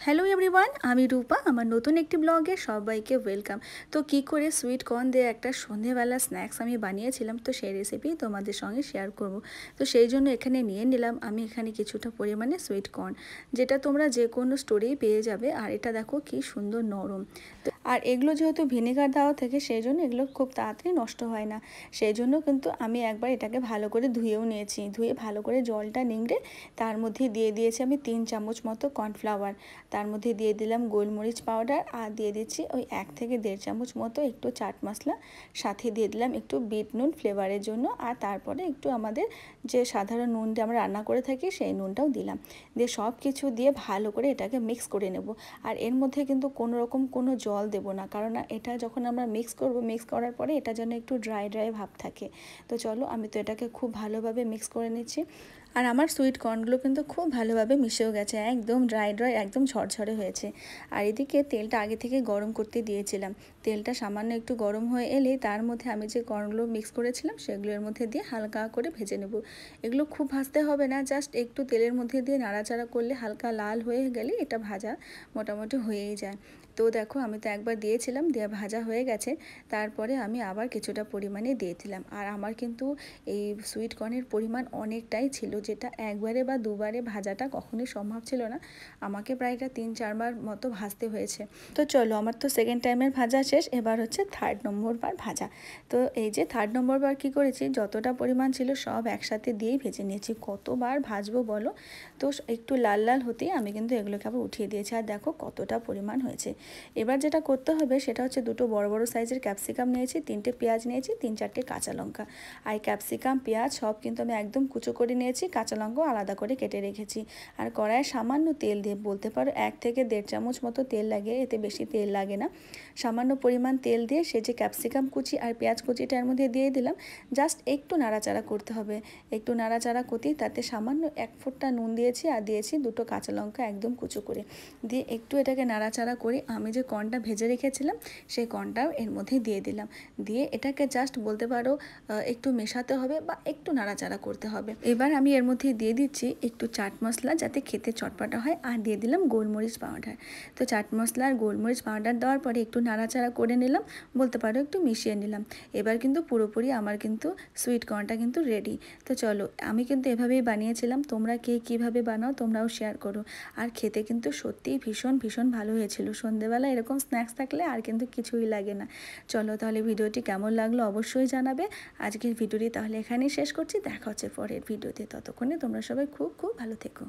Hello everyone, আমি রূপা। আমার নতুন একটি ব্লগে সবাইকে ওয়েলকাম। তো কি করে সুইট কর্ন দিয়ে একটা সন্ধেবেলা স্ন্যাক্স আমি বানিয়েছিলাম, তো সেই রেসিপি তোমাদের সঙ্গে শেয়ার করব। তো সেই জন্য এখানে নিয়ে নিলাম আমি এখানে কিছুটা পরিমাণে সুইট কর্ন, যেটা তোমরা যে কোনো স্টোরেই পেয়ে যাবে। আর এটা দেখো কি সুন্দর নরম। আর এগুলো যেহেতু ভিনেগার দেওয়া থাকে সেই জন্য এগুলো খুব তাড়াতাড়ি নষ্ট হয় না। সেই জন্য কিন্তু আমি একবার এটাকে ভালো করে ধুয়েও নিয়েছি। ধুয়ে ভালো করে জলটা নিংড়ে তার মধ্যে দিয়ে দিয়েছি আমি 3 চামচ মতো কর্নফ্লাওয়ার। তার মধ্যে দিয়ে দিলাম গোলমরিচ পাউডার, আর দিয়ে দিচ্ছি ওই 1 থেকে 1.5 চামচ মতো একটু চাট মশলা। সাথে দিয়ে দিলাম একটু বিট নুন ফ্লেভারের জন্য। আর তারপরে একটু আমাদের যে সাধারণ নুনটা আমরা রান্না করে থাকি সেই নুনটাও দিলাম। দিয়ে সব কিছু দিয়ে ভালো করে এটাকে মিক্স করে নেব। আর এর মধ্যে কিন্তু কোনো রকম কোনো জল দেবো না, কারণ এটা যখন আমরা মিক্স করব, মিক্স করার পরে এটা যেন একটু ড্রাই ড্রাই ভাব থাকে। তো চলো, আমি তো এটাকে খুব ভালোভাবে মিক্স করে নিচ্ছি। আর আমার সুইট কর্নগুলো কিন্তু খুব ভালোভাবে মিশেও গেছে, একদম ড্রাই ড্রাই, একদম ঝরঝরে হয়েছে। আর এদিকে তেলটা আগে থেকে গরম করতে দিয়েছিলাম। তেলটা সামান্য একটু গরম হয়ে এলেই তার মধ্যে আমি যে কর্নগুলো মিক্স করেছিলাম সেগুলোর মধ্যে দিয়ে হালকা করে ভেজে নেব। এগুলো খুব ভাজতে হবে না, জাস্ট একটু তেলের মধ্যে দিয়ে নাড়াচাড়া করলে হালকা লাল হয়ে গেলে এটা ভাজা মোটামুটি হয়েই যায়। তো দেখো, আমি তো একবার দিয়েছিলাম, দিয়ে ভাজা হয়ে গেছে। তারপরে আমি আবার কিছুটা পরিমাণে দিয়েছিলাম। আর আমার কিন্তু এই সুইট কর্নের পরিমাণ অনেকটাই ছিল, যেটা একবারে বা দুবারে ভাজাটা কখনোই সম্ভব ছিল না। আমাকে প্রায় এটা 3-4 বার মতো ভাজতে হয়েছে। তো চলো, আমার তো সেকেন্ড টাইমের ভাজা শেষ, এবার হচ্ছে 3rd নম্বর বার ভাজা। তো এই যে 3rd নম্বর বার কী করেছি, যতটা পরিমাণ ছিল সব একসাথে দিয়েই ভেজে নিয়েছি। কতবার ভাজবো বলো। তো একটু লাল লাল হতেই আমি কিন্তু এগুলোকে আবার উঠিয়ে দিয়েছি। আর দেখো কতটা পরিমাণ হয়েছে। এবার যেটা করতে হবে সেটা হচ্ছে দুটো বড় বড় সাইজের ক্যাপসিকাম নিয়েছি, 3টে পেঁয়াজ নিয়েছি, 3-4টে কাঁচা লঙ্কা। আর ক্যাপসিকাম পেঁয়াজ সব কিন্তু আমি একদম কুচো করে নিয়েছি, কাঁচা লঙ্কাও আলাদা করে কেটে রেখেছি। আর কড়াইয়ে সামান্য তেল দিয়ে, বলতে পারো 1 থেকে 1.5 চামচ মতো তেল লাগে, এতে বেশি তেল লাগে না। সামান্য পরিমাণ তেল দিয়ে সে যে ক্যাপসিকাম কুচি আর পেঁয়াজ কুচিটা এর মধ্যে দিয়ে দিলাম। জাস্ট একটু নাড়াচাড়া করতে হবে। একটু নাড়াচাড়া করতেই তাতে সামান্য 1 ফোঁটা নুন দিয়েছি, আর দিয়েছি 2টো কাঁচা লঙ্কা একদম কুচো করে। দিয়ে একটু এটাকে নাড়াচাড়া করে আমি যে কর্নটা ভেজে রেখেছিলাম সেই কর্নটাও এর মধ্যে দিয়ে দিলাম। দিয়ে এটাকে জাস্ট বলতে পারো একটু মেশাতে হবে বা একটু নাড়াচাড়া করতে হবে। এবার আমি এর মধ্যে দিয়ে দিচ্ছি একটু চাট মশলা, যাতে খেতে চটপটা হয়, আর দিয়ে দিলাম গোলমরিচ পাউডার। তো চাট মশলা আর গোলমরিচ পাউডার দেওয়ার পরে একটু নাড়াচাড়া করে নিলাম, বলতে পারো একটু মিশিয়ে নিলাম। এবার কিন্তু পুরোপুরি আমার কিন্তু সুইট কর্নটা কিন্তু রেডি। তো চলো, আমি কিন্তু এভাবেই বানিয়েছিলাম, তোমরা কে কীভাবে বানাও তোমরাও শেয়ার করো। আর খেতে কিন্তু সত্যিই ভীষণ ভীষণ ভালো হয়েছিল। সন্ধেবেলা এরকম স্ন্যাক্স থাকলে আর কিন্তু কিছুই লাগে না। চলো তাহলে, ভিডিওটি কেমন লাগলো অবশ্যই জানাবে। আজকের ভিডিওটি তাহলে এখানেই শেষ করছি, দেখা হচ্ছে পরের ভিডিওতে। ততক্ষণে তোমরা সবাই খুব খুব ভালো থেকো।